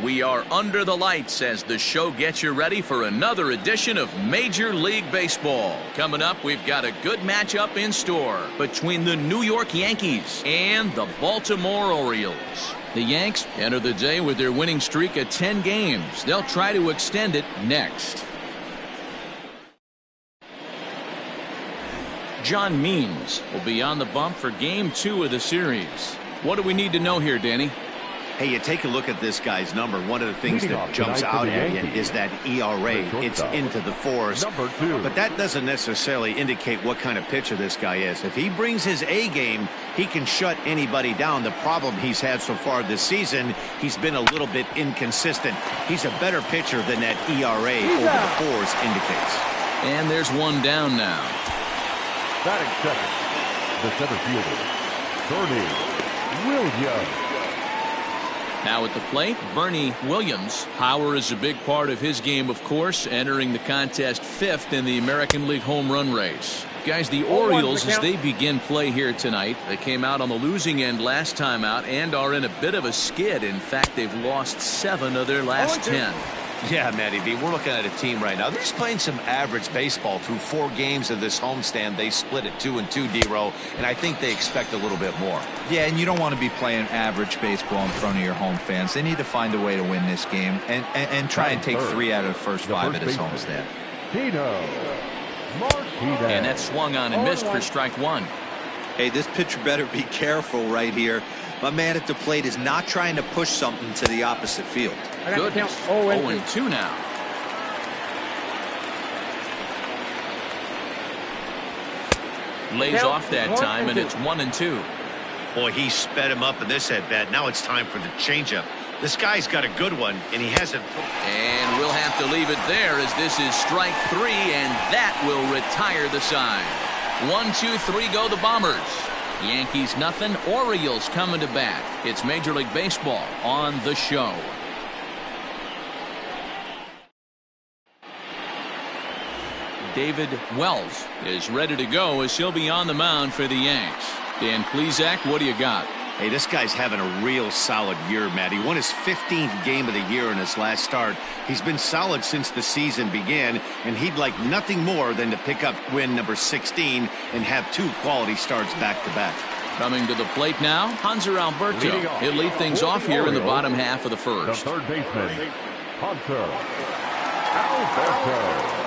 We are under the lights as the show gets you ready for another edition of Major League Baseball. Coming up, we've got a good matchup in store between the New York Yankees and the Baltimore Orioles. The Yanks enter the day with their winning streak at 10 games. They'll try to extend it next. John Means will be on the bump for Game 2 of the series. What do we need to know here, Danny? Hey, you take a look at this guy's number. One of the things that jumps out at you is that ERA. It's into the fours. But that doesn't necessarily indicate what kind of pitcher this guy is. If he brings his A game, he can shut anybody down. The problem he's had so far this season, he's been a little bit inconsistent. He's a better pitcher than that ERA over the fours indicates. And there's one down now. Batting second, the center fielder, Bernie Williams. Now at the plate, Bernie Williams. Power is a big part of his game, of course, entering the contest 5th in the American League home run race. Guys, the Orioles, as they begin play here tonight, they came out on the losing end last time out and are in a bit of a skid. In fact, they've lost 7 of their last 10. Yeah, Matty B, we're looking at a team right now. They're just playing some average baseball through 4 games of this homestand. They split it 2-2, D-Row, and I think they expect a little bit more. Yeah, and you don't want to be playing average baseball in front of your home fans. They need to find a way to win this game and try and take 3 out of the first 5 at this homestand. And that swung on and missed for strike 1. Hey, this pitcher better be careful right here. My man at the plate is not trying to push something to the opposite field. Good. 0-2 now. Lays off that time, and it's 1-2. Boy, he sped him up in this at-bat. Now it's time for the changeup. This guy's got a good one, and he hasn't. And we'll have to leave it there as this is strike 3, and that will retire the side. 1-2-3 go the Bombers. Yankees nothing, Orioles coming to bat. It's Major League Baseball on the show. David Wells is ready to go as he'll be on the mound for the Yanks. Dan Plesac, what do you got? Hey, this guy's having a real solid year, Matt. He won his 15th game of the year in his last start. He's been solid since the season began, and he'd like nothing more than to pick up win number 16 and have 2 quality starts back-to-back. Coming to the plate now, Hanser Alberto. He'll lead things off here in the bottom half of the first. The third baseman, Hanser Alberto.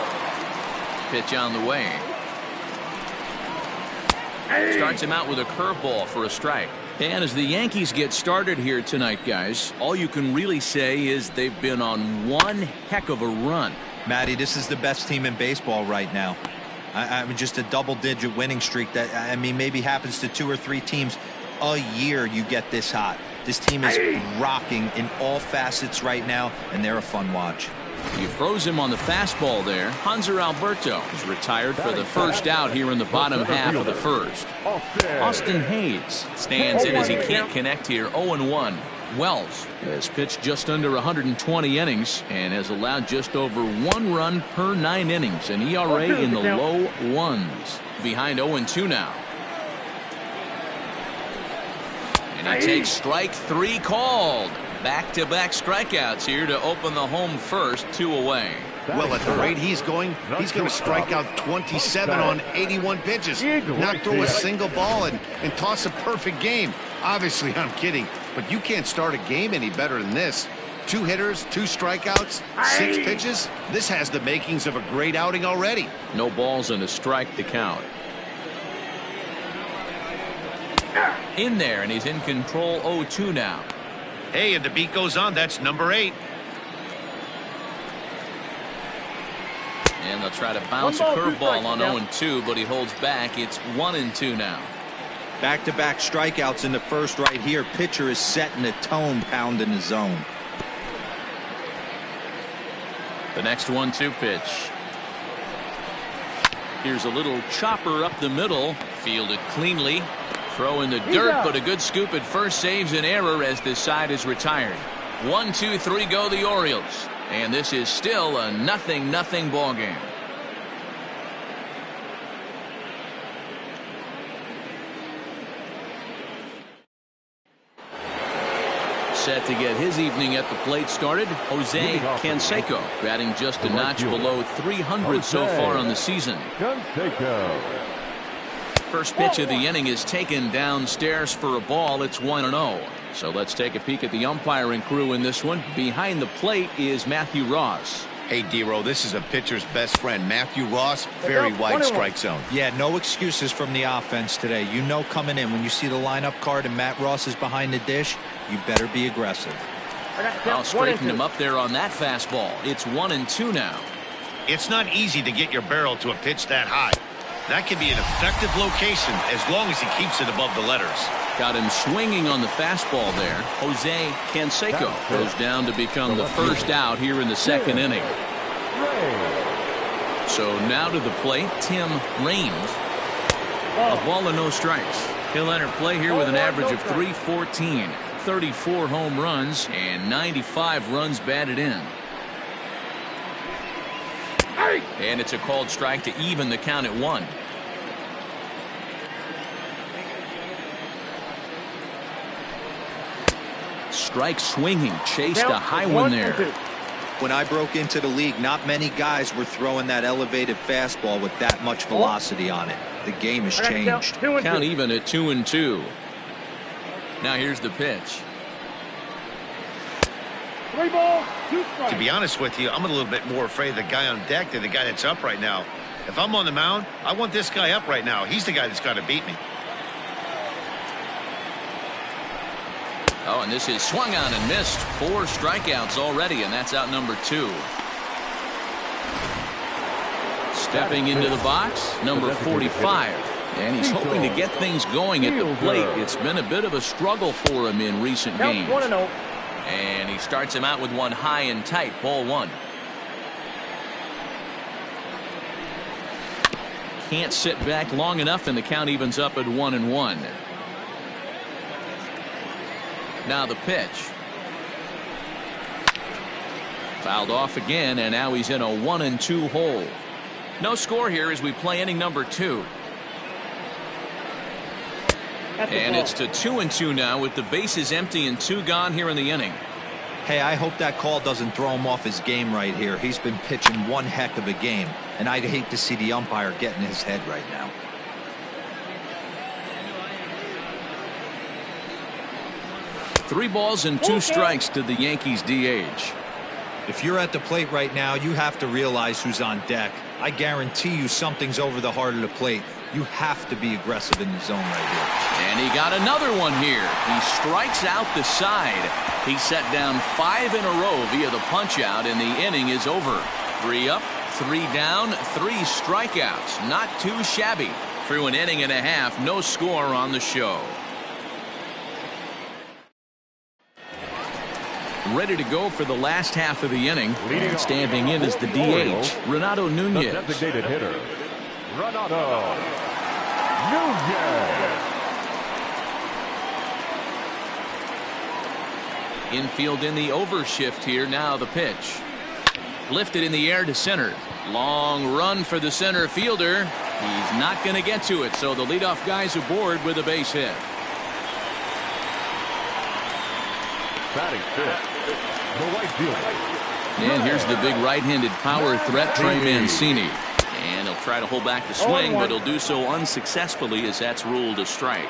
Pitch on the way. Starts him out with a curveball for a strike. And as the Yankees get started here tonight, guys, all you can really say is they've been on one heck of a run. Matty, this is the best team in baseball right now. I mean, just a double-digit winning streak that, I mean, maybe happens to 2 or 3 teams a year you get this hot. This team is rocking in all facets right now, and they're a fun watch. You froze him on the fastball there. Hanser Alberto is retired for the first out here in the bottom half of the first. Austin Hayes stands in as he can't connect here. 0-1. Wells has pitched just under 120 innings and has allowed just over 1 run per 9 innings. An ERA in the low 1s. Behind 0-2 now. And he takes strike 3 called. Back-to-back strikeouts here to open the home first, 2 away. Well, at the rate he's going to strike out 27 on 81 pitches. Not throw a single ball and toss a perfect game. Obviously, I'm kidding, but you can't start a game any better than this. 2 hitters, 2 strikeouts, 6 pitches. This has the makings of a great outing already. No balls and a strike to count. In there, and he's in control. 0-2 now. Hey, and the beat goes on. That's number 8. And they'll try to bounce a curveball on 0-2, but he holds back. It's 1-2 now. Back-to-back strikeouts in the first right here. Pitcher is setting the tone, pounding the zone. The next 1-2 pitch. Here's a little chopper up the middle. Fielded cleanly. Throw in the dirt, but a good scoop at first saves an error as this side is retired. 1-2-3 go the Orioles. And this is still a 0-0 ball game. set to get his evening at the plate started. Jose Canseco batting just a notch below 300 so far on the season. First pitch of the inning is taken downstairs for a ball. It's 1-0. So let's take a peek at the umpiring crew in this one. Behind the plate is Matthew Ross. Hey, D-Row, this is a pitcher's best friend. Matthew Ross, very wide strike zone. Yeah, no excuses from the offense today. You know coming in when you see the lineup card and Matt Ross is behind the dish, you better be aggressive. I'll straighten him up there on that fastball. It's 1-2 now. It's not easy to get your barrel to a pitch that high. That can be an effective location as long as he keeps it above the letters. Got him swinging on the fastball there. Jose Canseco goes down to become the first out here in the second inning. So now to the plate, Tim Raines. A ball and no strikes. He'll enter play here with an average of .314, 34 home runs, and 95 runs batted in. And it's a called strike to even the count at 1. Strike swinging, chased a high one there. When I broke into the league, not many guys were throwing that elevated fastball with that much velocity on it. The game has changed. Count even at 2-2. Now here's the pitch. 3 balls, 2 strikes. To be honest with you, I'm a little bit more afraid of the guy on deck than the guy that's up right now. If I'm on the mound, I want this guy up right now. He's the guy that's got to beat me. Oh, and this is swung on and missed. 4 strikeouts already, and that's out number 2. Stepping into the box, number 45. And he's hoping to get things going at the plate. It's been a bit of a struggle for him in recent games. And he starts him out with one high and tight. Ball 1. Can't sit back long enough, and the count evens up at 1-1. Now the pitch. Fouled off again, and now he's in a 1-2 hole. No score here as we play inning number 2. And it's to 2-2 now with the bases empty and 2 gone here in the inning. Hey, I hope that call doesn't throw him off his game right here. He's been pitching one heck of a game, and I'd hate to see the umpire get in his head right now. Three balls and 2 strikes to the Yankees DH. If you're at the plate right now, you have to realize who's on deck. I guarantee you something's over the heart of the plate. You have to be aggressive in the zone right here. And he got another one here. He strikes out the side. He set down 5 in a row via the punch out, and the inning is over. 3 up, 3 down, 3 strikeouts. Not too shabby. Through an inning and a half, no score on the show. Ready to go for the last half of the inning. And standing in is the DH, Renato Nunez. The designated hitter, Renato Nunez. Infield in the overshift here. Now the pitch. Lifted in the air to center. Long run for the center fielder. He's not going to get to it, so the leadoff guy's aboard with a base hit. Batting fifth, the right fielder. And here's the big right-handed power threat, Trey Mancini. And he'll try to hold back the swing, but he'll do so unsuccessfully as that's ruled a strike.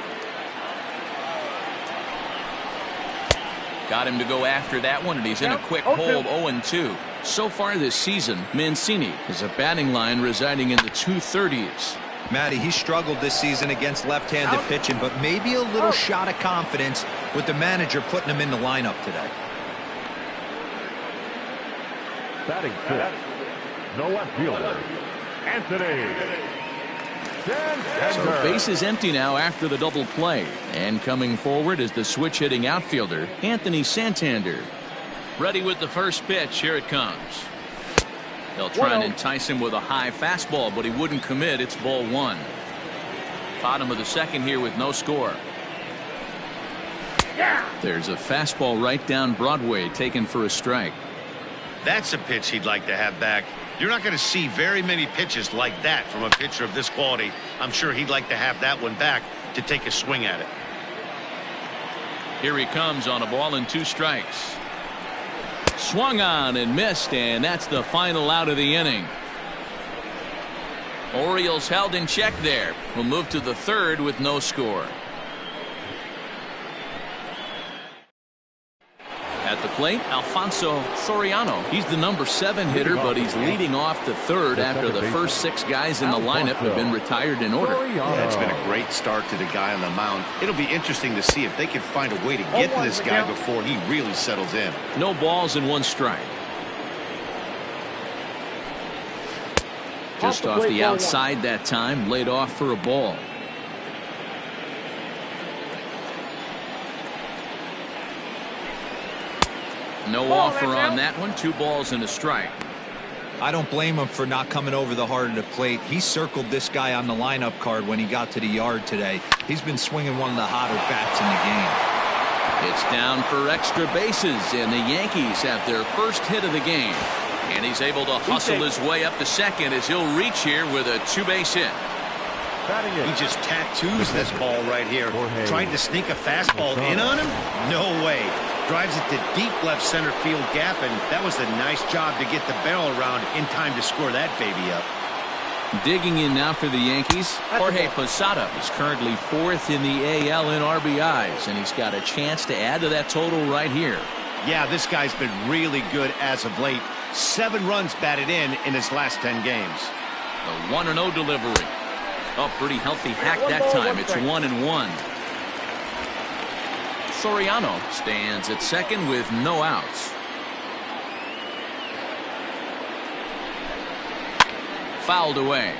Got him to go after that one, and he's in a quick hole of 0-2. So far this season, Mancini is a batting line residing in the 230s. Matty, he struggled this season against left-handed pitching, but maybe a little shot of confidence with the manager putting him in the lineup today. Batting fifth, the left fielder, Anthony. So base is empty now after the double play. And coming forward is the switch-hitting outfielder, Anthony Santander. Ready with the first pitch. Here it comes. They'll try and entice him with a high fastball, but he wouldn't commit. It's ball 1. Bottom of the second here with no score. There's a fastball right down Broadway taken for a strike. That's a pitch he'd like to have back. You're not going to see very many pitches like that from a pitcher of this quality. I'm sure he'd like to have that one back to take a swing at it. Here he comes on a ball and 2 strikes. Swung on and missed, and that's the final out of the inning. Orioles held in check there. We'll move to the 3rd with no score. At the plate, Alfonso Soriano. He's the number 7 hitter, but he's leading off the 3rd after the first 6 guys in the lineup have been retired in order. Yeah, it's been a great start to the guy on the mound. It'll be interesting to see if they can find a way to get to this guy before he really settles in. No balls and 1 strike. Just off the outside that time, laid off for a ball. No offer on that one. 2 balls and a strike. I don't blame him for not coming over the heart of the plate. He circled this guy on the lineup card when he got to the yard today. He's been swinging one of the hotter bats in the game. It's down for extra bases, and the Yankees have their first hit of the game. And he's able to hustle his way up to second as he'll reach here with a 2-base hit. He just tattoos this ball right here. Trying to sneak a fastball in on him? No way. Drives it to deep left center field gap, and that was a nice job to get the barrel around in time to score that baby up. Digging in now for the Yankees, Jorge Posada is currently 4th in the AL in RBIs, and he's got a chance to add to that total right here. Yeah, this guy's been really good as of late. 7 runs batted in his last 10 games. The 1-0 delivery. Oh, pretty healthy hack that time. It's 1-1. Soriano stands at second with no outs. Fouled away.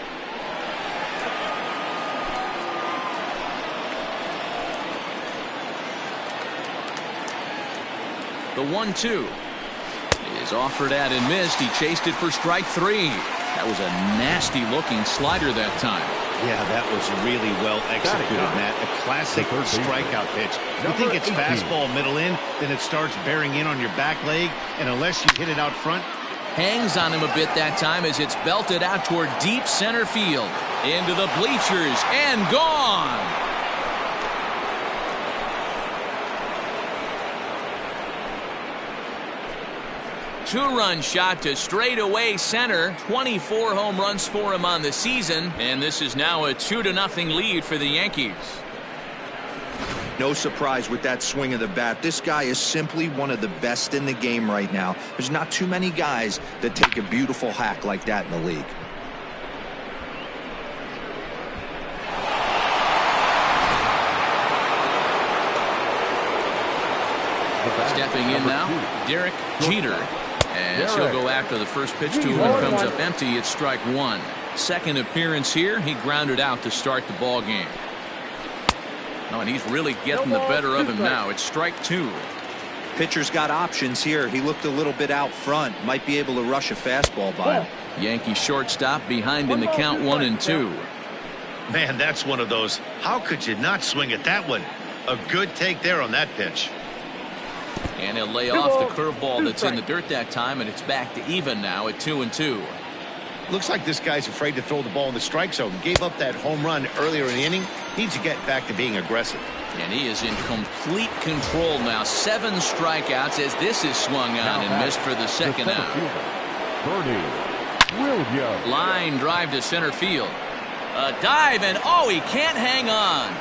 The 1-2 is offered at and missed. He chased it for strike 3. That was a nasty looking slider that time. Yeah, that was really well executed, Matt. A classic strikeout pitch. You think it's fastball middle in, then it starts bearing in on your back leg, and unless you hit it out front. Hangs on him a bit that time as it's belted out toward deep center field. Into the bleachers and gone. Two-run shot to straightaway center. 24 home runs for him on the season, and this is now a 2-0 lead for the Yankees. No surprise with that swing of the bat. This guy is simply one of the best in the game right now. There's not too many guys that take a beautiful hack like that in the league. Stepping in now, Derek Jeter. As he'll go after the first pitch to him and comes up empty. It's strike 1. Second appearance here. He grounded out to start the ball game. Oh, and he's really getting the better of him now. It's strike 2. Pitcher's got options here. He looked a little bit out front. Might be able to rush a fastball by him. Yankee shortstop behind in the count 1-2. Man, that's one of those. How could you not swing at that one? A good take there on that pitch. And he'll lay off the curveball that's in the dirt that time, and it's back to even now at 2-2. Looks like this guy's afraid to throw the ball in the strike zone. Gave up that home run earlier in the inning. Needs to get back to being aggressive. And he is in complete control now. 7 strikeouts as this is swung on and missed for the second out. Line drive to center field. A dive, and oh, he can't hang on.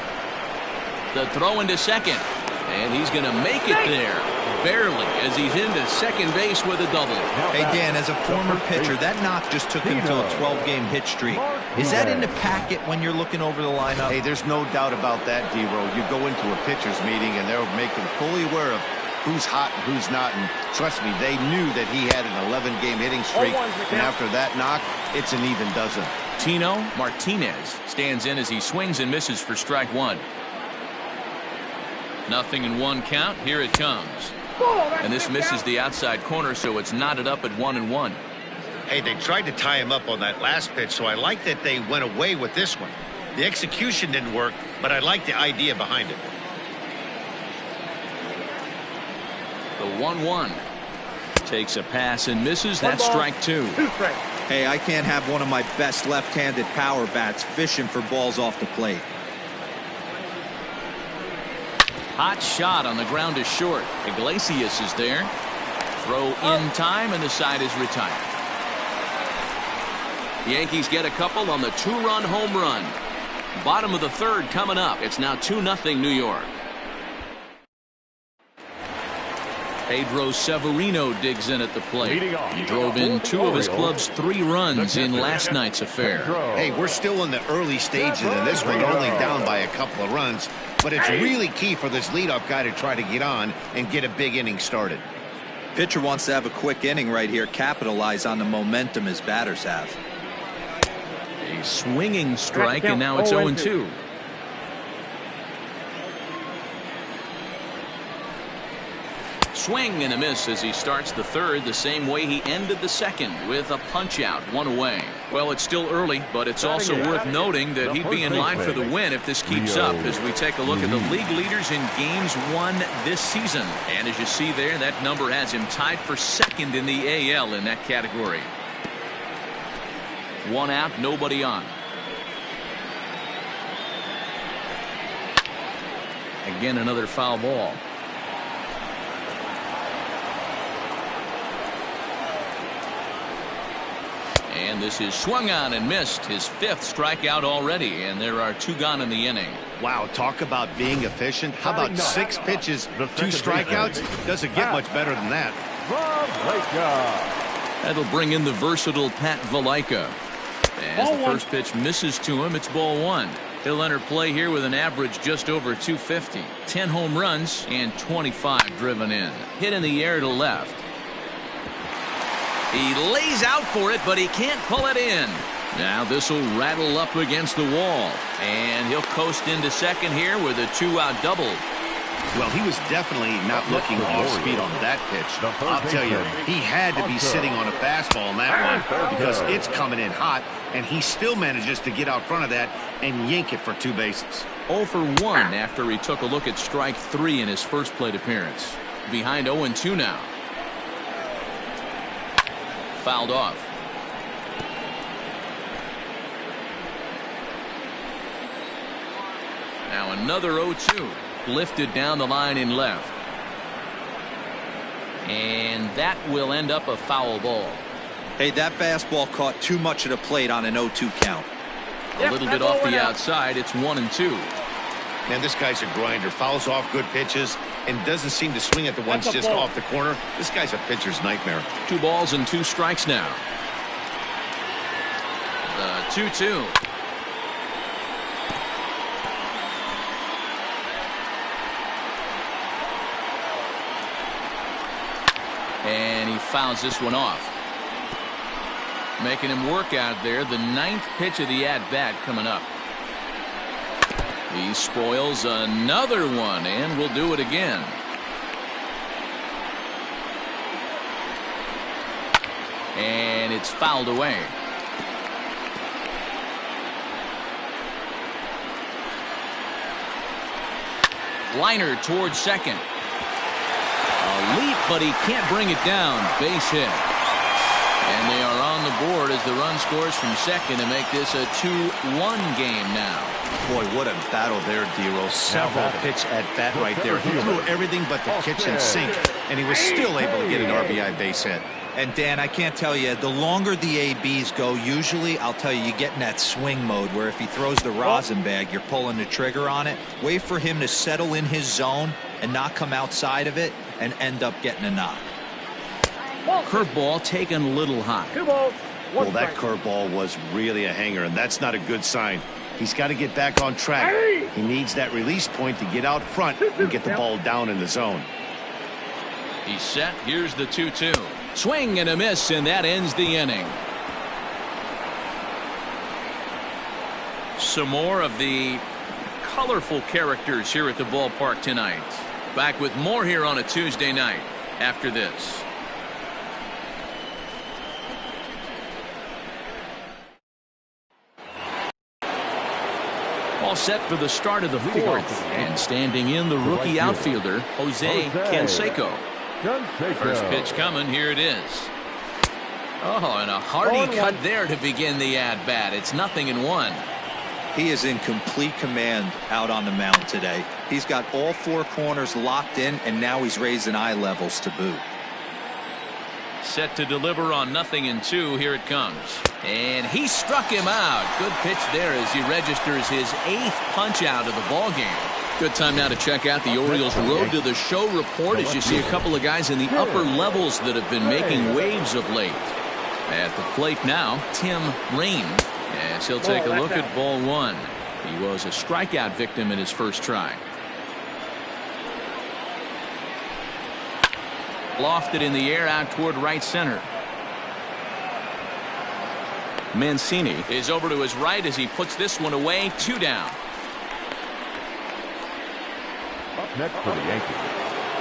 The throw into second. And he's going to make it there. Barely, as he's into second base with a double. Hey, Dan, as a former pitcher, that knock just took him to a 12-game hit streak. Is that in the packet when you're looking over the lineup? Hey, there's no doubt about that, D-Row. You go into a pitcher's meeting, and they're making fully aware of who's hot and who's not. And trust me, they knew that he had an 11-game hitting streak. And after that knock, it's an even dozen. Tino Martinez stands in as he swings and misses for strike 1. 0-1 count. Here it comes. And this misses the outside corner, so it's knotted up at 1-1. Hey, they tried to tie him up on that last pitch, so I like that they went away with this one. The execution didn't work, but I like the idea behind it. The 1-1 takes a pass and misses. That's strike 2. Hey, I can't have one of my best left-handed power bats fishing for balls off the plate. Hot shot on the ground is short. Iglesias is there. Throw in time, and the side is retired. The Yankees get a couple on the 2-run home run. Bottom of the third coming up. It's now 2-0 New York. Pedro Severino digs in at the plate. He drove in 2 of his club's 3 runs in last night's affair. Hey, we're still in the early stages of this one, only down by a couple of runs. But it's really key for this leadoff guy to try to get on and get a big inning started. Pitcher wants to have a quick inning right here, capitalize on the momentum his batters have. A swinging strike, and now it's 0-2. Swing and a miss as he starts the third the same way he ended the second, with a punch out, 1 away. Well, it's still early, but it's also worth noting that he'd be in line for the win if this keeps up, as we take a look at the league leaders in games won this season. And as you see there, that number has him tied for second in the AL in that category. 1 out, nobody on. Again, another foul ball. And this is swung on and missed, his 5th strikeout already, and there are 2 gone in the inning. Wow, talk about being efficient. How about 6 pitches, 2 strikeouts? Doesn't get much better than that. That'll bring in the versatile Pat Valaika. As the first pitch misses to him, it's ball 1. He'll enter play here with an average just over 250. 10 home runs and 25 driven in. Hit in the air to left. He lays out for it, but he can't pull it in. Now this will rattle up against the wall, and he'll coast into second here with a 2-out double. Well, he was definitely not looking off speed on that pitch. I'll tell you, he had to be sitting on a fastball on that one because it's coming in hot, and he still manages to get out front of that and yank it for 2 bases. 0 for 1 after he took a look at strike 3 in his first plate appearance. Behind 0-2 now. Fouled off. Now another 0-2. Lifted down the line in left. And that will end up a foul ball. Hey, that fastball caught too much of the plate on an 0-2 count. A little bit off the outside. It's 1-2. Man, this guy's a grinder. Fouls off good pitches and doesn't seem to swing at the ones just off the corner. This guy's a pitcher's nightmare. 2 balls and 2 strikes now. The 2-2. And he fouls this one off. Making him work out there. The 9th pitch of the at-bat coming up. He spoils another one, and will do it again. And it's fouled away. Liner towards second. A leap, but he can't bring it down. Base hit. And they are on the board as the run scores from second to make this a 2-1 game now. Boy, what a battle there, D-Roll. Several pitch at bat right there. He threw everything but the kitchen sink, and he was still able to get an RBI base hit. And Dan, I can't tell you, the longer the ABs go, usually I'll tell you get in that swing mode where if he throws the rosin bag, you're pulling the trigger on it. Wait for him to settle in his zone and not come outside of it and end up getting a knock. Curveball taken a little high. Well, that curveball was really a hanger, and that's not a good sign. He's got to get back on track. He needs that release point to get out front and get the ball down in the zone. He's set. Here's the 2-2. Swing and a miss, and that ends the inning. Some more of the colorful characters here at the ballpark tonight. Back with more here on a Tuesday night after this. All set for the start of the 4th, and standing in the rookie outfielder Jose Canseco. First pitch coming. Here it is. Oh, and a hearty cut there to begin the at-bat. It's 0-1. He is in complete command out on the mound today. He's got all four corners locked in, and now he's raising eye levels to boot. Set to deliver on 0-2. Here it comes. And he struck him out. Good pitch there as he registers his 8th punch out of the ball game. Good time now to check out the Orioles Road to the Show report as you see a couple of guys in the upper levels that have been making waves of late. At the plate now, Tim Rain, as he'll take a look at ball one. He was a strikeout victim in his first try. Lofted in the air out toward right center. Mancini is over to his right as he puts this one away. 2 down. Up next for the Yankees.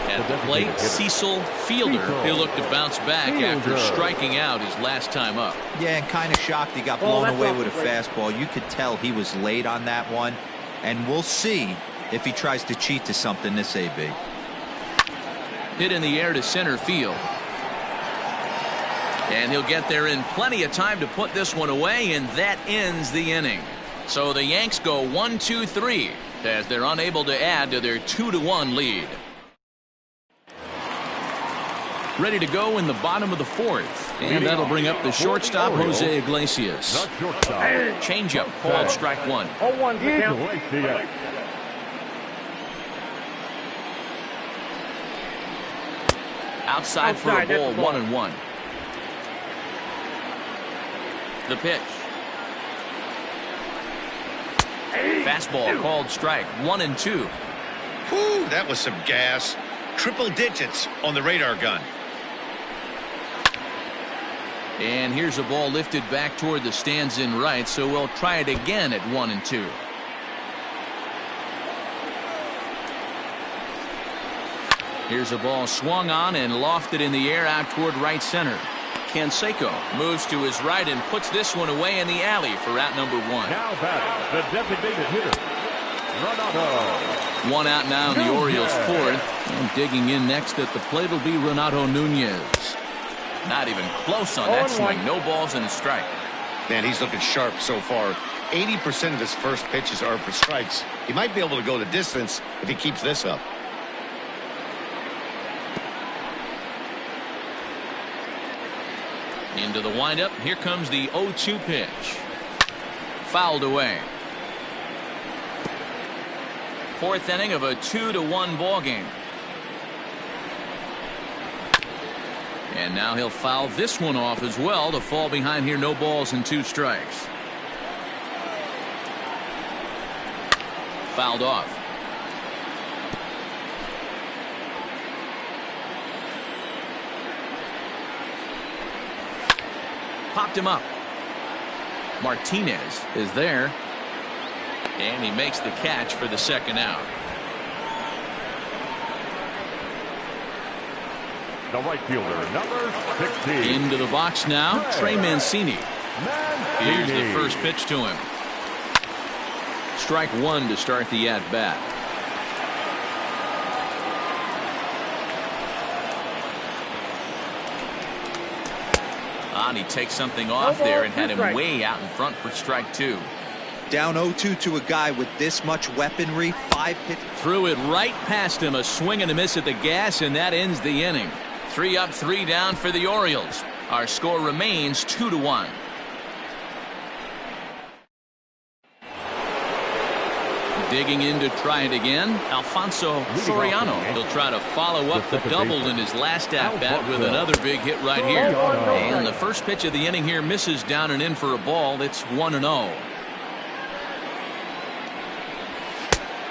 At the plate, Cecil Fielder. He'll look to bounce back after striking out his last time up. Yeah, and kind of shocked he got blown away with a fastball. You could tell he was late on that one. And we'll see if he tries to cheat to something this AB. Hit in the air to center field. And he'll get there in plenty of time to put this one away, and that ends the inning. So the Yanks go 1-2-3 as they're unable to add to their 2-1 lead. Ready to go in the bottom of the 4th, and that'll bring up the shortstop Jose Iglesias. Changeup called strike one. 0-1. Outside for a ball, 1-1. The pitch. Fastball called strike, 1-2. Whew, that was some gas. Triple digits on the radar gun. And here's a ball lifted back toward the stands in right, so we'll try it again at 1-2. Here's a ball swung on and lofted in the air out toward right center. Canseco moves to his right and puts this one away in the alley for out number 1. Now batting, the designated hitter, Renato. 1 out now in the Orioles 4th. And digging in next at the plate will be Renato Nunez. Not even close on that swing. No balls and a strike. Man, he's looking sharp so far. 80% of his first pitches are for strikes. He might be able to go the distance if he keeps this up. Into the windup. Here comes the 0-2 pitch. Fouled away. 4th inning of a 2-1 ball game. And now he'll foul this one off as well to fall behind here. No balls and 2 strikes. Fouled off. Popped him up. Martinez is there. And he makes the catch for the 2nd out. The right fielder, number 16. Into the box now, Trey Mancini. Here's the first pitch to him. Strike 1 to start the at-bat. And he takes something off there and had him way out in front for strike 2. Down 0-2 to a guy with this much weaponry. 5 hits. Threw it right past him. A swing and a miss at the gas, and that ends the inning. 3 up, 3 down for the Orioles. Our score remains 2-1. Digging in to try it again, Alfonso Soriano. He'll try to follow up the double in his last at-bat with another big hit right here. And the first pitch of the inning here misses down and in for a ball. It's 1-0.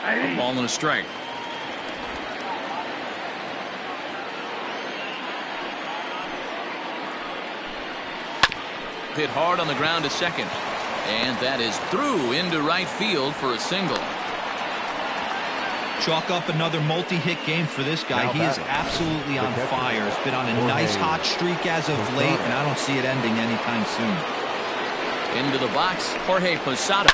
A ball and a strike. Hit hard on the ground to second. And that is through into right field for a single. Chalk up another multi-hit game for this guy. He is absolutely on fire. He's been on a nice hot streak as of late, and I don't see it ending anytime soon. Into the box, Jorge Posada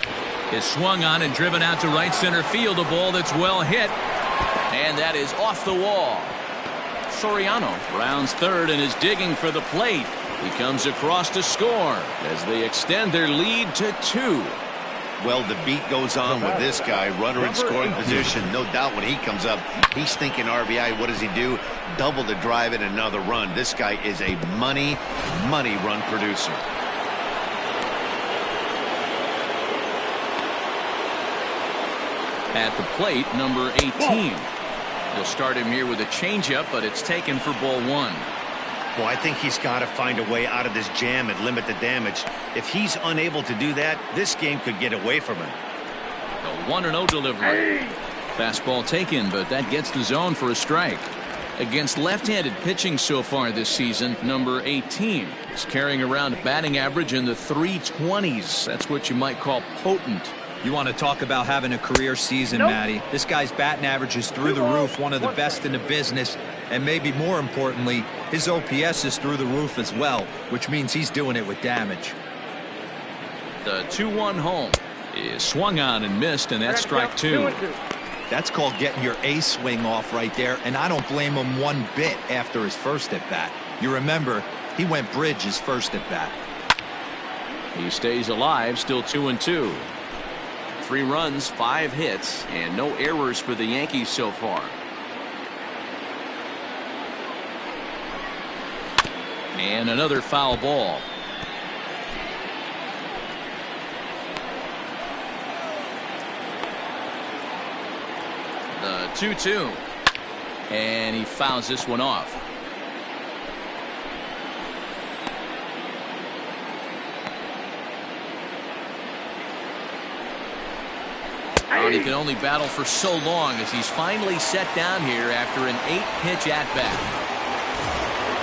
is swung on and driven out to right center field. A ball that's well hit, and that is off the wall. Soriano rounds third and is digging for the plate. He comes across to score as they extend their lead to 2. Well, the beat goes on with this guy, runner in scoring position. No doubt when he comes up, he's thinking RBI. What does he do? Double the drive and another run. This guy is a money run producer. At the plate, number 18. They'll start him here with a changeup, but it's taken for ball one. Well, I think he's got to find a way out of this jam and limit the damage. If he's unable to do that, this game could get away from him. A 1-0 delivery. Fastball taken, but that gets the zone for a strike. Against left-handed pitching so far this season, number 18 is carrying around a batting average in the 320s. That's what you might call potent. You want to talk about having a career season, Matty. This guy's batting average is through the roof, one of the best in the business. And maybe more importantly, his OPS is through the roof as well, which means he's doing it with damage. The 2-1 home is swung on and missed, and that's strike two. That's called getting your A swing off right there, and I don't blame him one bit after his first at-bat. You remember, he went bridge his first at-bat. He stays alive, still 2-2. 3 runs, 5 hits, and no errors for the Yankees so far. And another foul ball. The 2-2. And he fouls this one off. And he can only battle for so long as he's finally set down here after an 8-pitch at-bat.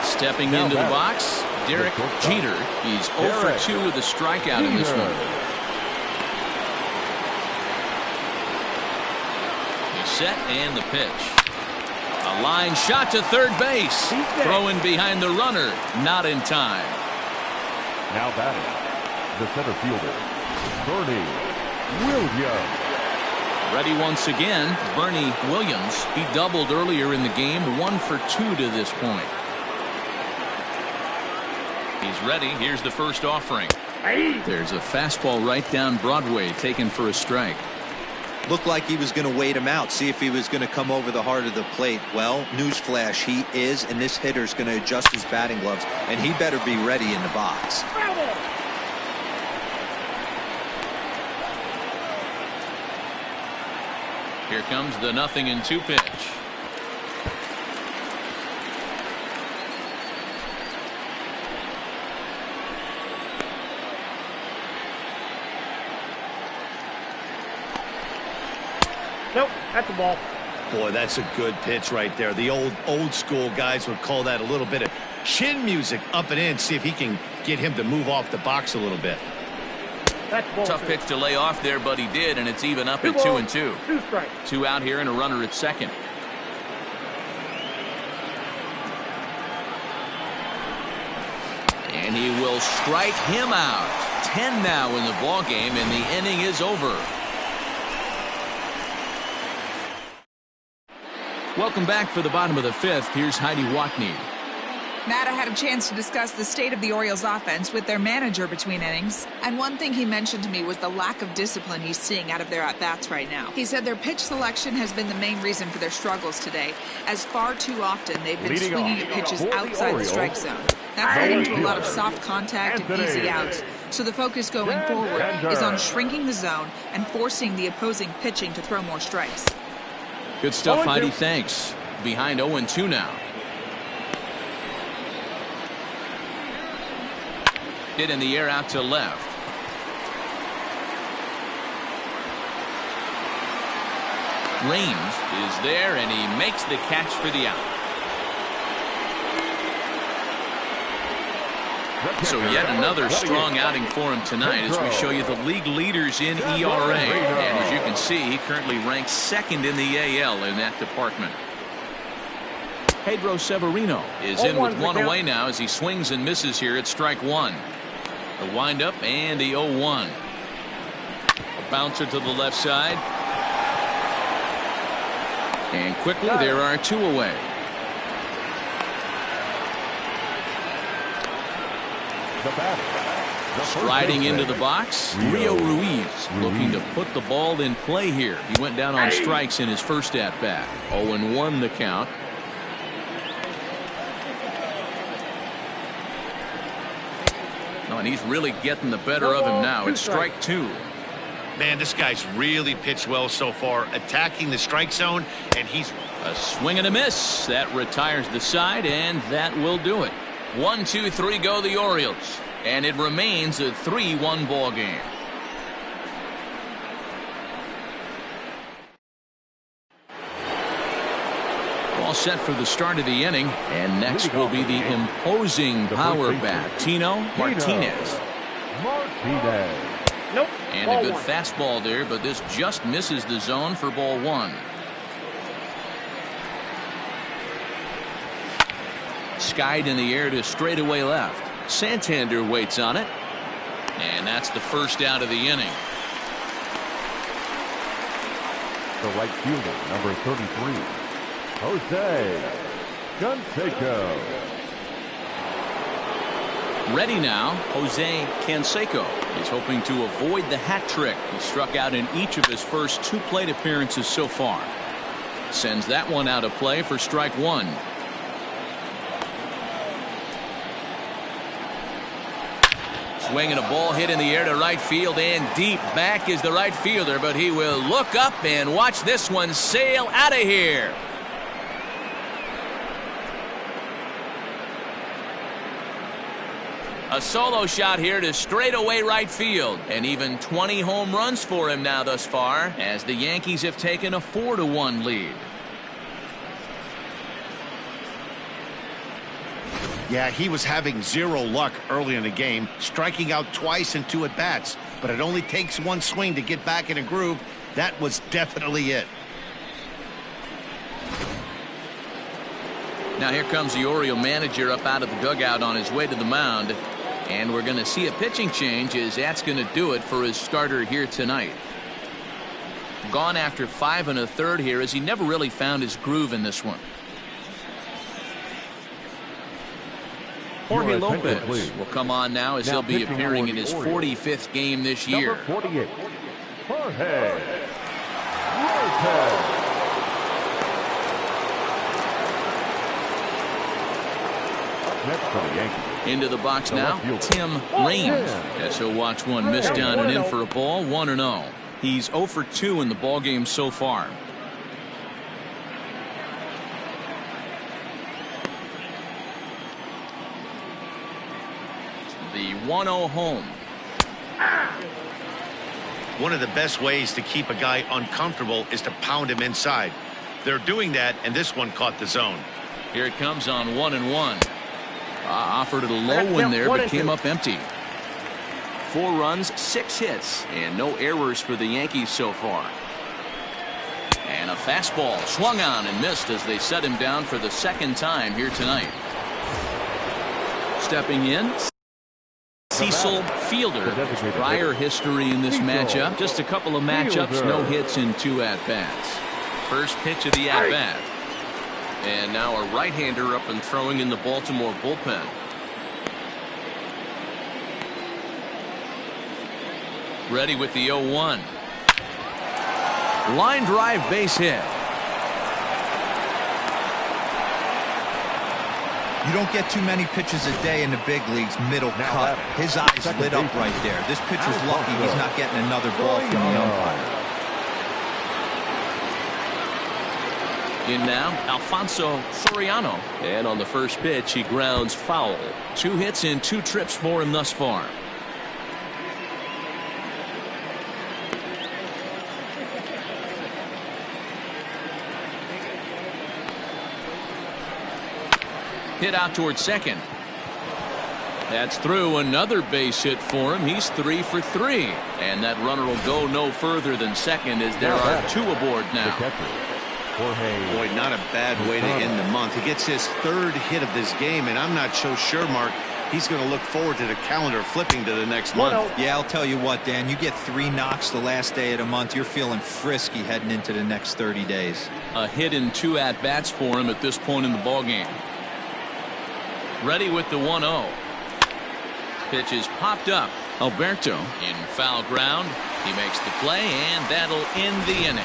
Stepping into the box, Derek Jeter. He's 0 for 2 with a strikeout in this one. He's set and the pitch. A line shot to third base. Throwing behind the runner. Not in time. Now batting, the center fielder, Bernie Williams. Ready once again, Bernie Williams. He doubled earlier in the game, 1 for 2 to this point. He's ready. Here's the first offering. There's a fastball right down Broadway, taken for a strike. Looked like he was going to wait him out, see if he was going to come over the heart of the plate. Well, newsflash, he is, and this hitter's going to adjust his batting gloves, and he better be ready in the box. Here comes the 0-2 pitch. Nope, that's a ball. Boy, that's a good pitch right there. The old school guys would call that a little bit of chin music up and in. See if he can get him to move off the box a little bit. Tough pitch to lay off there, but he did, and it's even up at 2-2. 2 strikes. 2 out here and a runner at second. And he will strike him out. 10 now in the ball game, and the inning is over. Welcome back for the bottom of the 5th. Here's Heidi Watney. Matt, I had a chance to discuss the state of the Orioles offense with their manager between innings. And one thing he mentioned to me was the lack of discipline he's seeing out of their at-bats right now. He said their pitch selection has been the main reason for their struggles today, as far too often they've been swinging at pitches outside the strike zone. That's leading to a lot of soft contact and easy outs. So the focus going forward is on shrinking the zone and forcing the opposing pitching to throw more strikes. Good stuff, Heidi. Thanks. Behind 0-2 now. Hit in the air out to left. Raines is there, and he makes the catch for the out. So yet another strong outing for him tonight as we show you the league leaders in ERA. And as you can see, he currently ranks 2nd in the AL in that department. Pedro Severino is in with 1 away now as he swings and misses here at strike 1. The windup and the 0-1. A bouncer to the left side. And quickly there are 2 away. The batter, Striding into the box, Rio Ruiz looking to put the ball in play here. He went down on strikes in his first at-bat. 0-1 the count. Oh, and he's really getting the better of him now. It's strike 2. Man, this guy's really pitched well so far, attacking the strike zone, and he's a swing and a miss. That retires the side, and that will do it. 1, 2, 3 go the Orioles, and it remains a 3-1 ball game. All set for the start of the inning, and next will be the imposing power bat, Tino Martinez. Nope. And a good fastball there, but this just misses the zone for ball 1. Skied in the air to straightaway left. Santander waits on it, and that's the first out of the inning. The right fielder, number 33, Jose Canseco. Ready now, Jose Canseco is hoping to avoid the hat trick. He struck out in each of his first 2 plate appearances so far. Sends that one out of play for strike 1. Swinging a ball hit in the air to right field, and deep back is the right fielder, but he will look up and watch this one sail out of here. A solo shot here to straightaway right field, and even 20 home runs for him now thus far, as the Yankees have taken a 4-1 lead. Yeah, he was having zero luck early in the game, striking out twice in 2 at-bats, but it only takes 1 swing to get back in a groove. That was definitely it. Now here comes the Oriole manager up out of the dugout on his way to the mound, and we're going to see a pitching change, as that's going to do it for his starter here tonight. Gone after 5 1/3 here, as he never really found his groove in this one. Jorge Lopez will come on now, as he'll be appearing in his 45th game this year. Number 48, Jorge Lopez. Next for the Yankees. Into the box now, Tim Raines, as he'll watch one miss down and in for a ball. 1-0. He's 0 for 2 in the ball game so far. The 1-0 home. One of the best ways to keep a guy uncomfortable is to pound him inside. They're doing that, and this one caught the zone. Here it comes on 1-1. Offered it a low one there, but came up empty. 4 runs, 6 hits, and no errors for the Yankees so far. And a fastball swung on and missed as they set him down for the 2nd time here tonight. Stepping in, Cecil Fielder. Prior history in this matchup. Just a couple of matchups, no hits in 2 at-bats. First pitch of the at-bat. And now a right-hander up and throwing in the Baltimore bullpen. Ready with the 0-1. Line drive base hit. You don't get too many pitches a day in the big leagues middle cut. His eyes lit up right there. This pitcher's lucky he's not getting another ball from the umpire. In now, Alfonso Soriano. And on the first pitch, he grounds foul. 2 hits and 2 trips for him thus far. Hit out towards second. That's through. Another base hit for him. He's 3 for 3. And that runner will go no further than second, as there are 2 aboard now. Boy, not a bad way to end the month. He gets his 3rd hit of this game, and I'm not so sure, Mark, he's going to look forward to the calendar flipping to the next month. Yeah, I'll tell you what, Dan, you get 3 knocks the last day of the month, you're feeling frisky heading into the next 30 days. A hit in 2 at-bats for him at this point in the ballgame. Ready with the 1-0. Pitch is popped up, Alberto in foul ground. He makes the play, and that'll end the inning.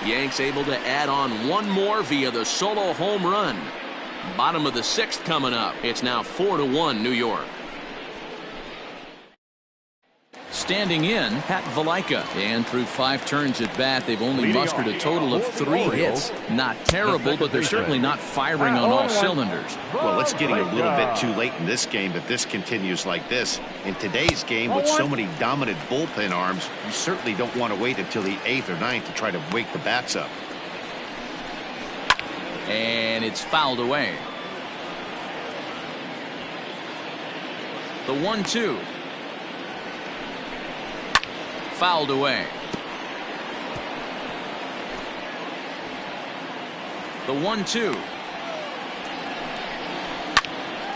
Yanks able to add on one more via the solo home run. Bottom of the 6th coming up. It's now 4-1 New York. Standing in, Pat Valaika. And through 5 turns at bat, they've only mustered a total of 3 hits. Not terrible, but they're certainly not firing on all cylinders. Well, it's getting a little bit too late in this game if this continues like this. In today's game, with so many dominant bullpen arms, you certainly don't want to wait until the 8th or 9th to try to wake the bats up. And it's fouled away. The 1-2. Fouled away. The 1-2.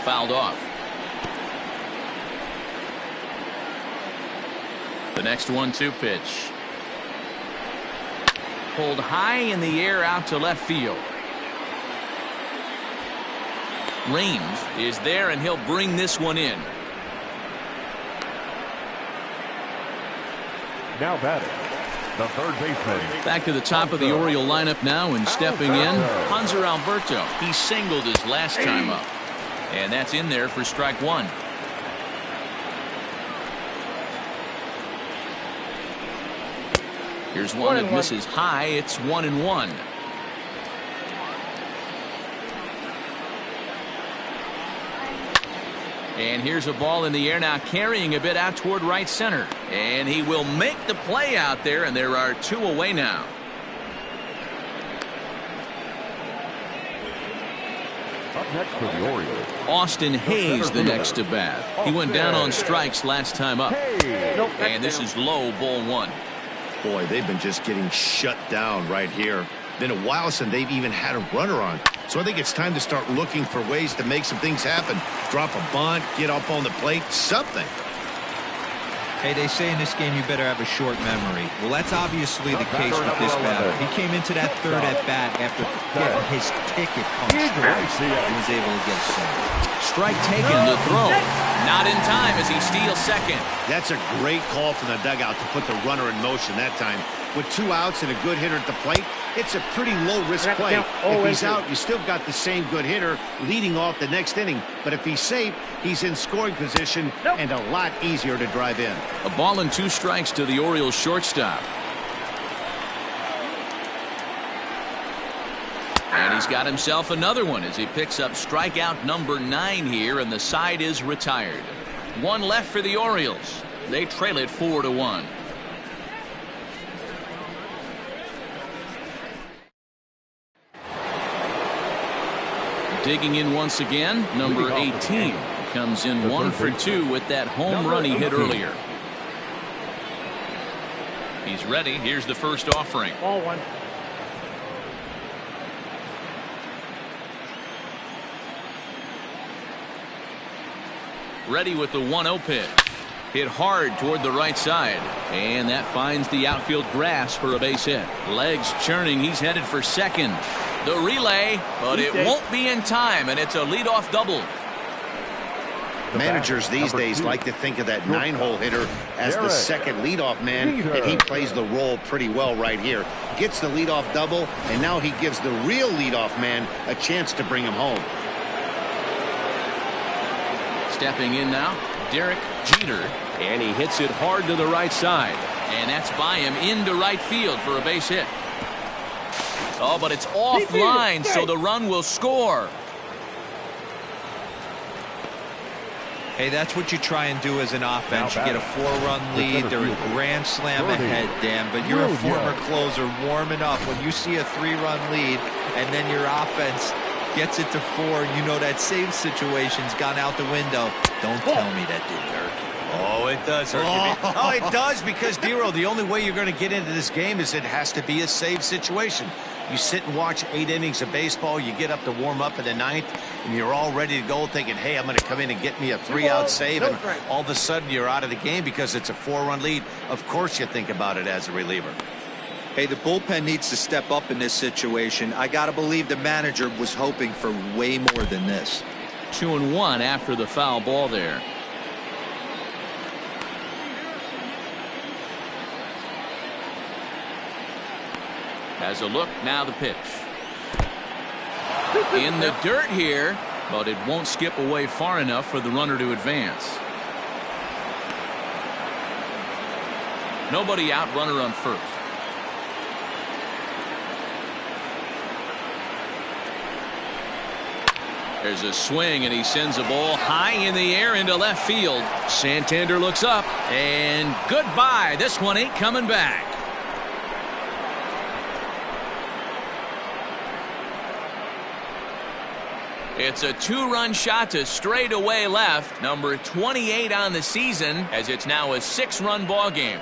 Fouled off. The next 1-2 pitch. Pulled high in the air out to left field. Range is there, and he'll bring this one in. Now batting, the third baseman. Back to the top of the Oriole lineup now, and stepping in, Hanser Alberto. He singled his last time up, and that's in there for strike 1. Here's one that misses high. It's 1-1. And here's a ball in the air now, carrying a bit out toward right center. And he will make the play out there, and there are 2 away now. Up next for the Orioles, Austin Hayes the next to bat. He went down on strikes last time up. And this is low, ball 1. Boy, they've been just getting shut down right here. Been a while since they've even had a runner on. So I think it's time to start looking for ways to make some things happen. Drop a bunt, get up on the plate, something. Hey, they say in this game you better have a short memory. Well, that's obviously the case with this batter. He came into that 3rd at bat after getting his ticket punched and was able to get a single. Strike taken, the throw. Not in time as he steals second. That's a great call from the dugout to put the runner in motion that time. With 2 outs and a good hitter at the plate, it's a pretty low-risk play. If he's out, you still got the same good hitter leading off the next inning. But if he's safe, he's in scoring position and a lot easier to drive in. A ball and 2 strikes to the Orioles shortstop. And he's got himself another one as he picks up strikeout number 9 here, and the side is retired. 1 left for the Orioles. They trail it 4-1. Digging in once again, number 18 comes in 1 for 2 with that home run he hit earlier. He's ready. Here's the first offering. Ball 1. Ready with the 1-0 pitch. Hit hard toward the right side, and that finds the outfield grass for a base hit. Legs churning. He's headed for second. The relay, but it won't be in time, and it's a leadoff double. Managers these days like to think of that 9-hole hitter as the second leadoff man, and he plays the role pretty well right here. Gets the leadoff double, and now he gives the real leadoff man a chance to bring him home. Stepping in now, Derek Jeter, and he hits it hard to the right side, and that's by him into right field for a base hit. Oh, but it's offline, so the run will score. Hey, that's what you try and do as an offense. You get a 4-run lead. They're a grand slam ahead, Dan, but you're a former closer warming up. When you see a 3-run lead and then your offense gets it to 4, and you know that save situation's gone out the window. Don't tell me that didn't hurt you. Oh, it does hurt you. Oh, it does, because, Dero, the only way you're going to get into this game is it has to be a save situation. You sit and watch 8 innings of baseball, you get up to warm up in the 9th, and you're all ready to go thinking, hey, I'm going to come in and get me a 3-out save, and all of a sudden you're out of the game because it's a 4-run lead. Of course you think about it as a reliever. Hey, the bullpen needs to step up in this situation. I got to believe the manager was hoping for way more than this. 2-1 after the foul ball there. Has a look, now the pitch. In the dirt here, but it won't skip away far enough for the runner to advance. Nobody out, runner on first. There's a swing, and he sends a ball high in the air into left field. Santander looks up, and goodbye. This one ain't coming back. It's a 2-run shot to straightaway left, number 28 on the season, as it's now a 6-run ball game.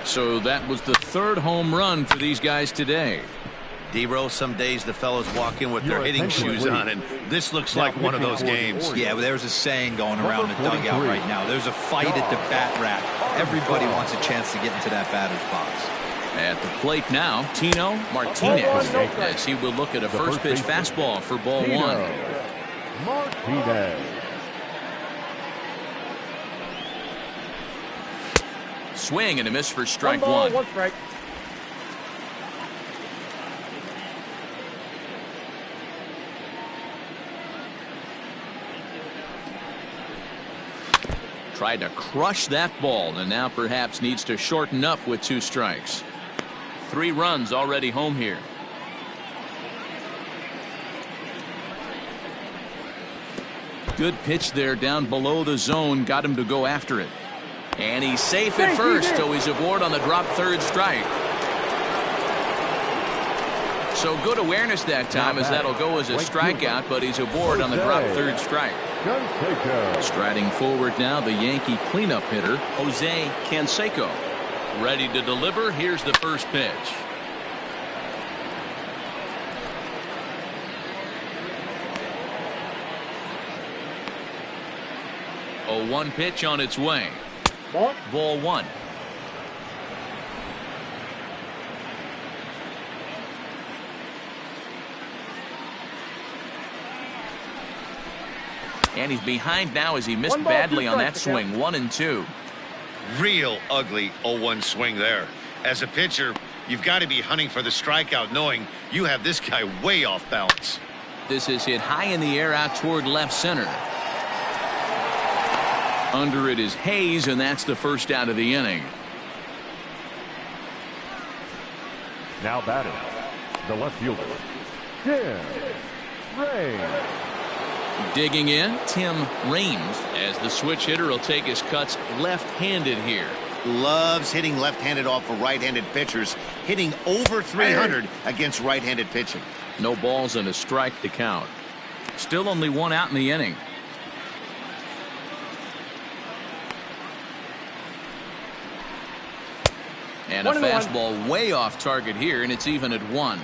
So that was the 3rd home run for these guys today. D-Row, some days the fellows walk in with their hitting shoes on, and this looks like one of those games. Yeah, well, there's a saying going around the dugout right now. There's a fight at the bat rack. Everybody wants a chance to get into that batter's box. At the plate now, Tino Martinez, as he will look at a first pitch fastball for ball 1. Martinez. Swing and a miss for strike 1. 1 strike. Tried to crush that ball, and now perhaps needs to shorten up with 2 strikes. 3 runs already home here. Good pitch there down below the zone, got him to go after it. And he's safe at first, so he's aboard on the drop 3rd strike. So good awareness that time, as that'll go as a strikeout, but he's aboard on the drop 3rd strike. Striding forward now, the Yankee cleanup hitter, Jose Canseco. Ready to deliver. Here's the first pitch. A 1 pitch on its way. Ball 1. And he's behind now as he missed badly on that swing. 1-2. Real ugly 0-1 swing there. As a pitcher, you've got to be hunting for the strikeout, knowing you have this guy way off balance. This is hit high in the air out toward left center. Under it is Hayes, and that's the first out of the inning. Now batting, the left fielder, Tim Raines. Digging in, Tim Raines, as the switch hitter will take his cuts left-handed here. Loves hitting left-handed off of right-handed pitchers, hitting over 300 against right-handed pitching. No balls and a strike to count. Still only 1 out in the inning. And a fastball way off target here, and it's even at 1.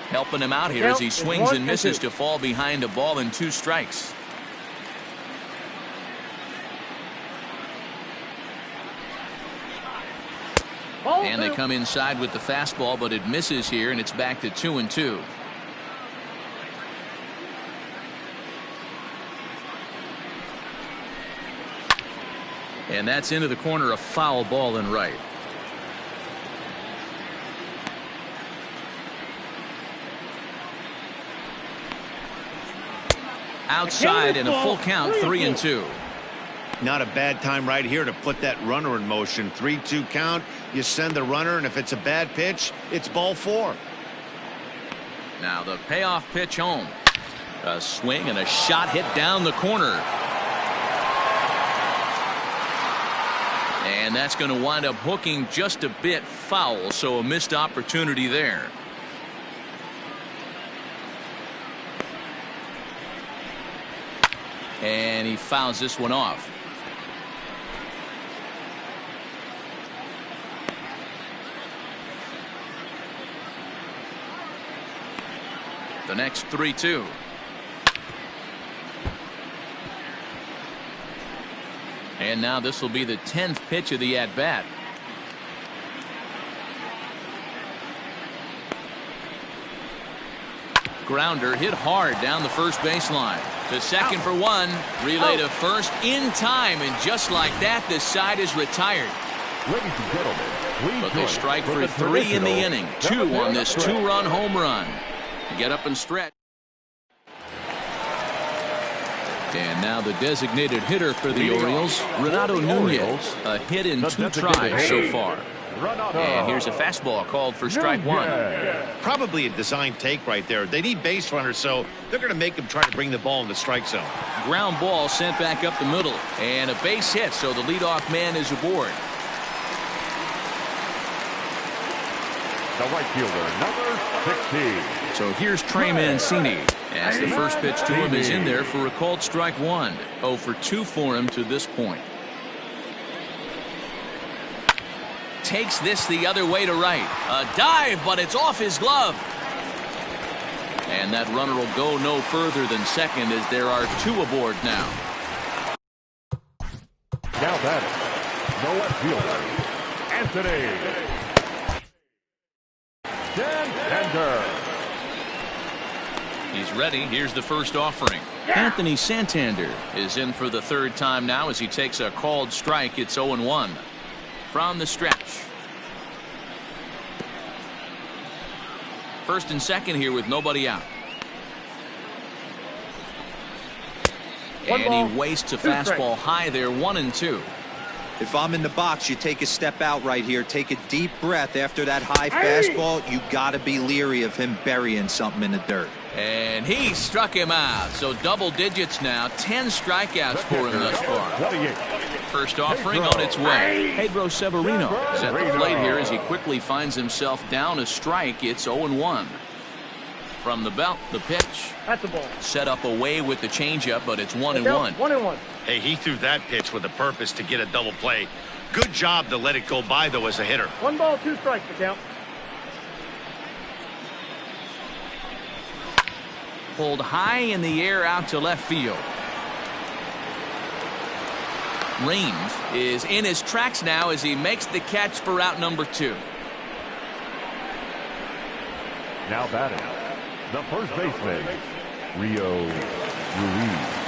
Helping him out here as he swings and misses to fall behind a ball and 2 strikes. And they come inside with the fastball, but it misses here, and it's back to 2-2. And that's into the corner, a foul ball and right. Outside in a full count, 3-2. Not a bad time right here to put that runner in motion. 3-2 count. You send the runner, and if it's a bad pitch, it's ball 4. Now the payoff pitch home. A swing and a shot hit down the corner. And that's going to wind up hooking just a bit foul, so a missed opportunity there. And he fouls this one off. The next 3-2. And now this will be the 10th pitch of the at-bat. Grounder hit hard down the first baseline. To second for one. Relay to first in time. And just like that, the side is retired. Ladies and gentlemen, please But they strike for the 3 in the inning. 2 on this stretch. 2-run home run. Get up and stretch. And now the designated hitter for the Orioles, Renato Nunez. A hit in 2 tries so far. And here's a fastball called for strike 1. Probably a design take right there. They need base runners, so they're going to make them try to bring the ball in the strike zone. Ground ball sent back up the middle. And a base hit, so the leadoff man is aboard. The right fielder, number 16. So here's Trey Mancini. As the first pitch to him is in there for a called strike 1. 0 for 2 for him to this point. Takes this the other way to right. A dive, but it's off his glove. And that runner will go no further than second as there are 2 aboard now. Now batting, the left fielder, Anthony Santander. He's ready. Here's the first offering. Anthony Santander is in for the 3rd time now as he takes a called strike. It's 0-1 from the stretch. First and second here with nobody out. And he wastes a fastball high there. 1-2. If I'm in the box, you take a step out right here. Take a deep breath after that high fastball. You got to be leery of him burying something in the dirt. And he struck him out. So double digits now. 10 strikeouts for him thus far. First offering on its way. Pedro Severino is at the plate here as he quickly finds himself down a strike. It's 0-1. From the belt, the pitch. That's a ball. Set up away with the changeup, but it's 1-1. 1-1. Hey, he threw that pitch with a purpose to get a double play. Good job to let it go by, though, as a hitter. 1 ball, 2 strikes to count. Pulled high in the air out to left field. Reams is in his tracks now as he makes the catch for out number 2. Now batting, the first baseman, Rio Ruiz.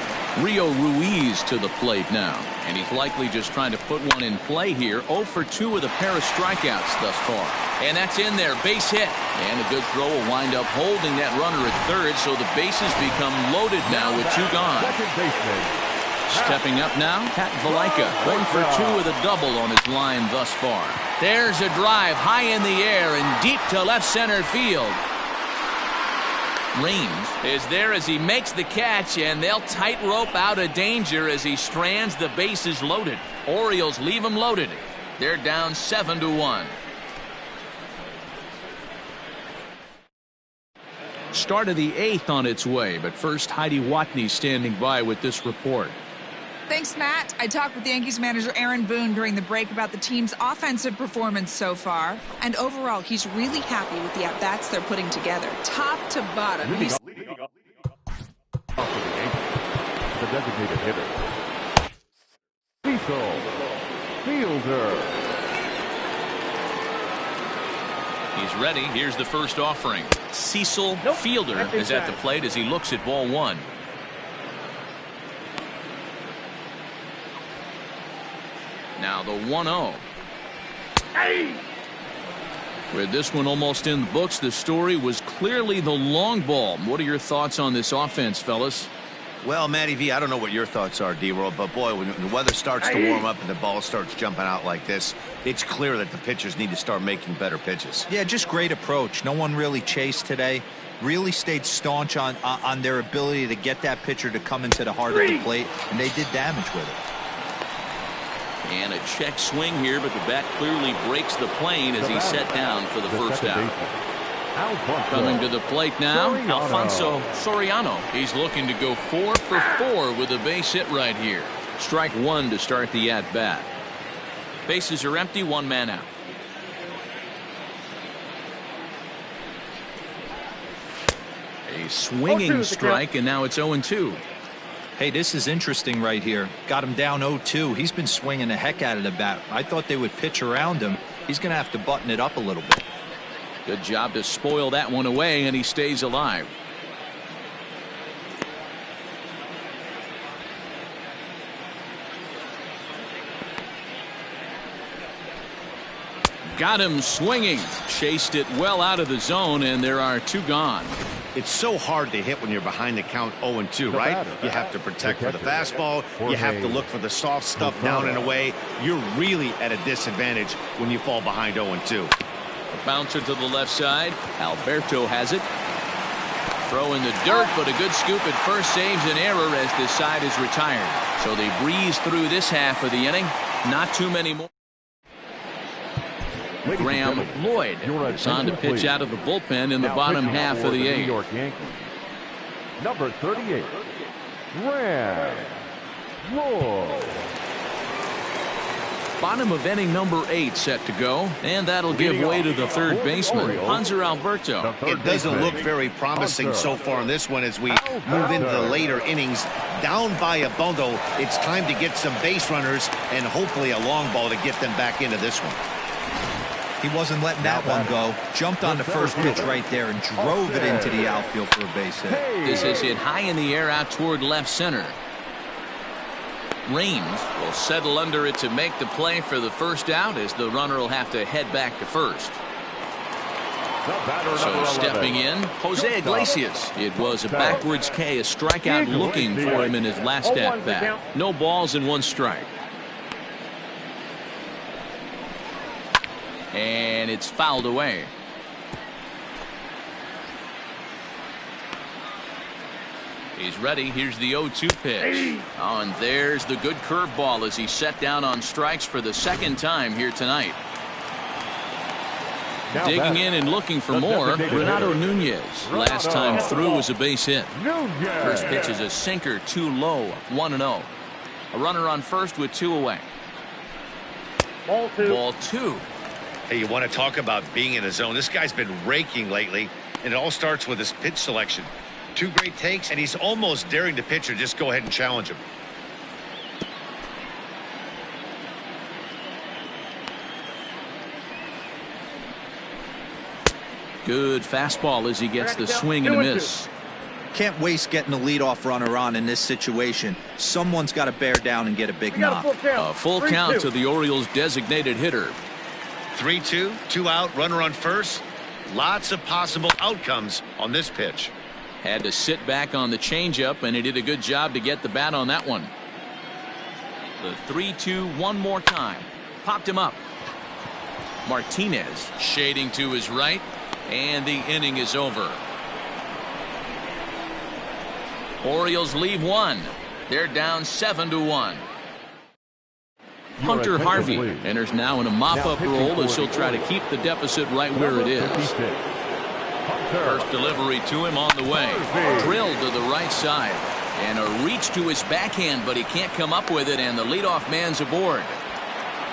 Rio Ruiz to the plate now. And he's likely just trying to put one in play here. 0 for 2 with a pair of strikeouts thus far. And that's in there. Base hit. And a good throw will wind up holding that runner at third. So the bases become loaded now with 2 gone. Second baseman, Stepping up now, Pat Valaika. 1 for 2 with a double on his line thus far. There's a drive high in the air and deep to left center field. Reams is there as he makes the catch, and they'll tightrope out of danger as he strands the bases loaded. Orioles leave him loaded. They're down 7-1. Start of the 8th on its way, but first Heidi Watney standing by with this report. Thanks, Matt. I talked with the Yankees manager Aaron Boone during the break about the team's offensive performance so far. And overall, he's really happy with the at-bats they're putting together. Top to bottom. He's leading off for the Yankees, the designated hitter, Cecil Fielder. He's ready. Here's the first offering. Cecil Fielder is at the plate as he looks at ball 1. Now the 1-0. With this one almost in the books, the story was clearly the long ball. What are your thoughts on this offense, fellas? Well, Matty V, I don't know what your thoughts are, D-Roll, but boy, when the weather starts to warm up and the ball starts jumping out like this, it's clear that the pitchers need to start making better pitches. Yeah, just great approach. No one really chased today. Really stayed staunch on their ability to get that pitcher to come into the heart of the plate, and they did damage with it. And a check swing here, but the bat clearly breaks the plane as he's set down for the first out. Coming to the plate now, Alfonso Soriano. He's looking to go 4 for 4 with a base hit right here. Strike 1 to start the at-bat. Bases are empty, 1 man out. A swinging strike, and now it's 0-2. Hey, this is interesting right here. Got him down 0-2. He's been swinging the heck out of the bat. I thought they would pitch around him. He's going to have to button it up a little bit. Good job to spoil that one away, and he stays alive. Got him swinging. Chased it well out of the zone, and there are 2 gone. It's so hard to hit when you're behind the count 0-2, right? You have to protect for the fastball. You have to look for the soft stuff down and away. You're really at a disadvantage when you fall behind 0-2. A bouncer to the left side. Alberto has it. Throw in the dirt, but a good scoop at first saves an error as this side is retired. So they breeze through this half of the inning. Not too many more. Graham Lloyd is on to pitch out of the bullpen in the bottom half of the 8th. New York Yankees. Number 38, Graham Lloyd. Bottom of inning number 8 set to go, and that'll give way to the third baseman, Hanser Alberto. It doesn't look very promising so far in this one as we move into the later innings. Down by a bundle, it's time to get some base runners and hopefully a long ball to get them back into this one. He wasn't letting that one go. Jumped on the first pitch right there and drove it into the outfield for a base hit. This is hit high in the air out toward left center. Raines will settle under it to make the play for the first out, as the runner will have to head back to first. So stepping in, Jose Iglesias. It was a backwards K, a strikeout looking for him in his last at bat. No balls and 1 strike. And it's fouled away. He's ready. Here's the 0-2 pitch. Oh, and there's the good curveball as he set down on strikes for the 2nd time here tonight. Digging in and looking for more, Renato Nunez. Last time through was a base hit. First pitch is a sinker, too low, 1-0. A runner on first with 2 away. Ball 2. Ball 2. Hey, you want to talk about being in a zone? This guy's been raking lately, and it all starts with his pitch selection. 2 great takes, and he's almost daring the pitcher just go ahead and challenge him. Good fastball as he gets the swing and a miss. Can't waste getting the leadoff runner on in this situation. Someone's got to bear down and get a big knock. A full count to the Orioles' designated hitter. 3-2, 2 out, runner on first. Lots of possible outcomes on this pitch. Had to sit back on the changeup, and he did a good job to get the bat on that one. The 3-2 one more time. Popped him up. Martinez shading to his right, and the inning is over. Orioles leave 1. They're down 7-1. Hunter Harvey enters now in a mop-up role as he'll try to keep the deficit right where it is. First delivery to him on the way. Drilled to the right side. And a reach to his backhand, but he can't come up with it, and the leadoff man's aboard.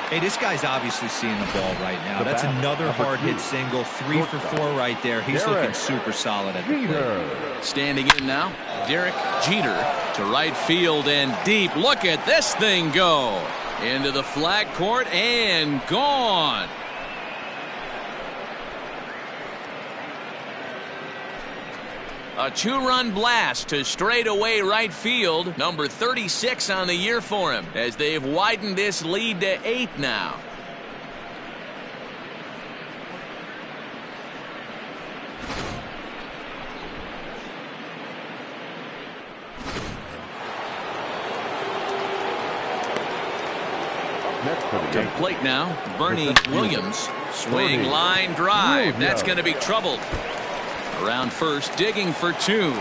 Hey, this guy's obviously seeing the ball right now. That's another hard-hit single. 3 for 4 right there. He's looking super solid at the plate. Standing in now, Derek Jeter to right field and deep. Look at this thing go. Into the flag court and gone. A 2-run blast to straightaway right field. Number 36 on the year for him as they've widened this lead to 8 now. To the plate now, Bernie Williams. Swing, line drive. That's going to be troubled. Around first, digging for 2.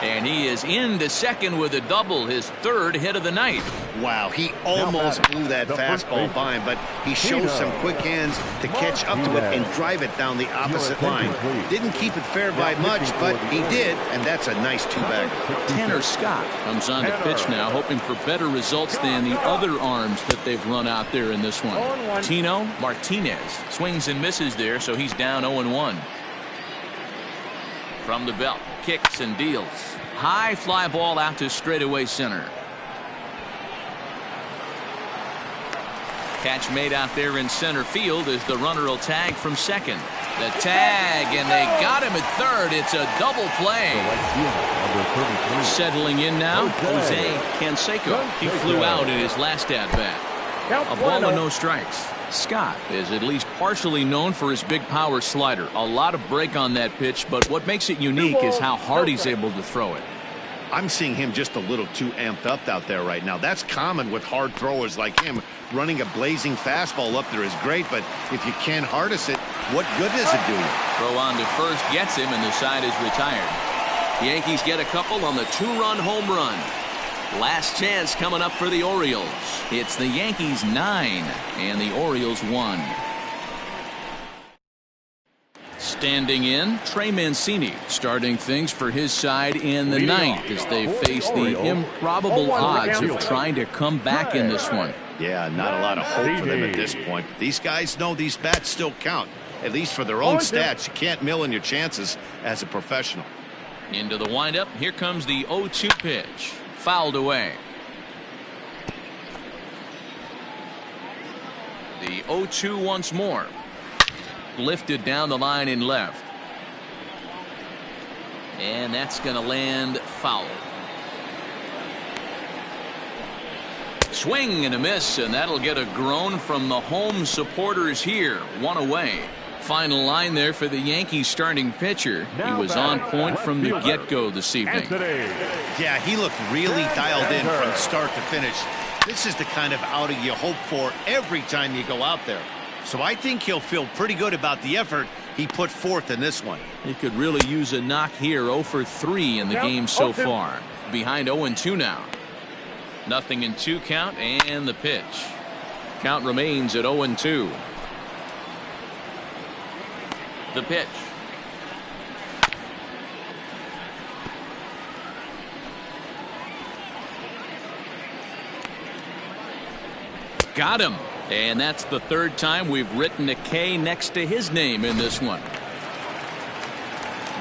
And he is into second with a double, his 3rd hit of the night. Wow, he almost blew that fastball by him, but he shows some quick hands to catch up to it and drive it down the opposite line. Didn't keep it fair by much, but he did, and that's a nice 2-bagger. Tanner Scott comes on to pitch now, hoping for better results than the other arms that they've run out there in this one. Tino Martinez swings and misses there, so he's down 0-1. From the belt, kicks and deals. High fly ball out to straightaway center. Catch made out there in center field as the runner will tag from second. The tag, and they got him at third. It's a double play. Settling in now, Jose Canseco. He flew out in his last at-bat. A ball with no strikes. Scott is at least partially known for his big power slider. A lot of break on that pitch, but what makes it unique is how hard he's able to throw it. I'm seeing him just a little too amped up out there right now. That's common with hard throwers like him. Running a blazing fastball up there is great, but if you can't harness it, what good does it do you? Throw on to first gets him, and the side is retired. The Yankees get a couple on the two-run home run. Last chance coming up for the Orioles. It's the Yankees 9 and the Orioles 1. Standing in, Trey Mancini starting things for his side in the ninth as they face the improbable odds of trying to come back in this one. Yeah, not a lot of hope for them at this point. But these guys know these bats still count, at least for their own stats. You can't mill in your chances as a professional. Into the windup. Here comes the 0-2 pitch. Fouled away. The 0-2 once more. Lifted down the line in left. And that's going to land foul. Swing and a miss, and that'll get a groan from the home supporters here. One away. Final line there for the Yankees starting pitcher. He was on point from the get-go this evening. Yeah, he looked really dialed in from start to finish. This is the kind of outing you hope for every time you go out there. So I think he'll feel pretty good about the effort he put forth in this one. He could really use a knock here. 0 for 3 in the game so far. Behind 0-2 now. Nothing in 2 count, and the pitch. Count remains at 0-2. The pitch. Got him. And that's the third time we've written a K next to his name in this one.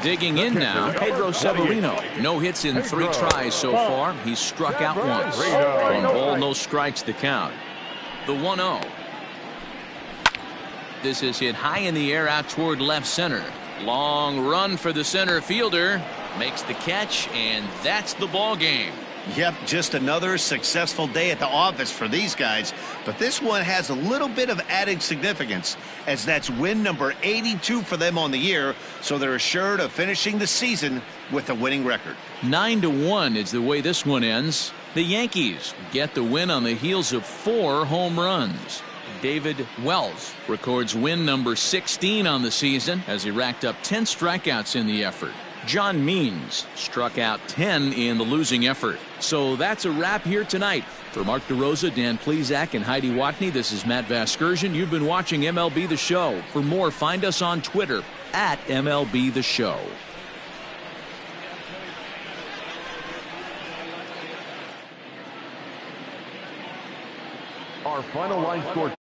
Digging in now, Pedro Severino. No hits in 3 tries so far. He's struck out once. 1 ball, no strikes to count. The 1-0. This is hit high in the air out toward left center. Long run for the center fielder. Makes the catch, and that's the ball game. Yep, just another successful day at the office for these guys. But this one has a little bit of added significance, as that's win number 82 for them on the year, so they're assured of finishing the season with a winning record. 9-1 is the way this one ends. The Yankees get the win on the heels of 4 home runs. David Wells records win number 16 on the season as he racked up 10 strikeouts in the effort. John Means struck out 10 in the losing effort. So that's a wrap here tonight. For Mark DeRosa, Dan Plesac, and Heidi Watney, this is Matt Vasgersian. You've been watching MLB The Show. For more, find us on Twitter at MLB The Show. Our final line score